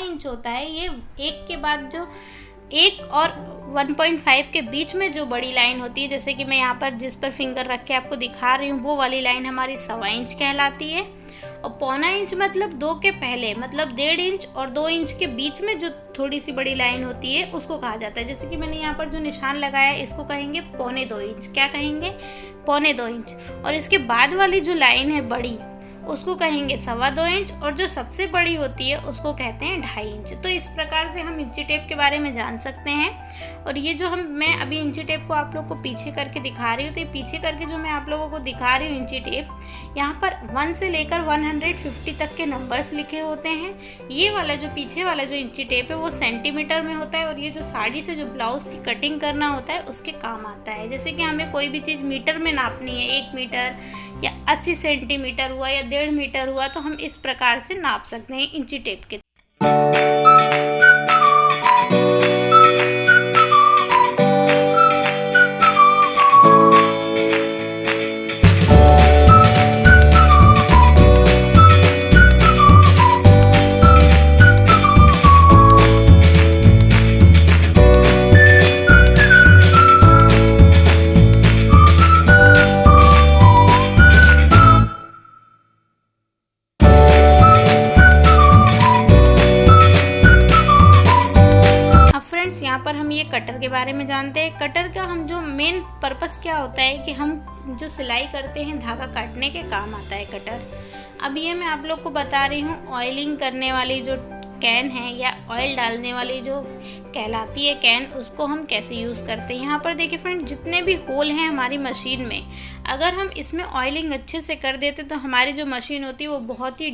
Inch होता है, ये एक के बाद जो एक और 1.5 के बीच में जो बड़ी लाइन होती है, जैसे कि मैं यहाँ पर जिस पर फिंगर रख के आपको दिखा रही हूँ, वो वाली लाइन हमारी 1.25 इंच कहलाती है। और 0.25 इंच मतलब 2 के पहले, मतलब 1.5 इंच और 2 इंच के बीच में जो थोड़ी सी बड़ी लाइन होती है उसको कहा जाता है। जैसे कि मैंने यहाँ पर जो निशान लगाया है इसको कहेंगे 1.25 इंच। क्या कहेंगे? 1.25 इंच। और इसके बाद वाली जो लाइन है बड़ी, उसको कहेंगे 2.25 इंच, और जो सबसे बड़ी होती है उसको कहते हैं 2.5 इंच। तो इस प्रकार से हम इंची टेप के बारे में जान सकते हैं। और ये जो मैं अभी इंची टेप को आप लोग को पीछे करके दिखा रही हूँ, तो ये पीछे करके जो मैं आप लोगों को दिखा रही हूँ इंची टेप, यहाँ पर 1 से लेकर 150 तक के नंबर्स लिखे होते हैं। ये वाला जो पीछे वाला जो इंची टेप है वो सेंटीमीटर में होता है, और ये जो साड़ी से जो ब्लाउज की कटिंग करना होता है उसके काम आता है। जैसे कि हमें कोई भी चीज़ मीटर में नापनी है, 1 मीटर या 80 सेंटीमीटर हुआ या 1.5 मीटर हुआ, तो हम इस प्रकार से नाप सकते हैं इंची टेप के। यहाँ पर हम ये कटर के बारे में जानते हैं। कटर का हम जो मेन पर्पस क्या होता है कि हम जो सिलाई करते हैं धागा काटने के काम आता है कटर। अब ये मैं आप लोग को बता रही हूँ ऑयलिंग करने वाली जो कैन है या ऑयल डालने वाली जो कहलाती है कैन, उसको हम कैसे यूज़ करते हैं। यहाँ पर देखिए फ्रेंड, जितने भी होल हैं हमारी मशीन में, अगर हम इसमें ऑयलिंग अच्छे से कर देते तो हमारी जो मशीन होती है वो बहुत ही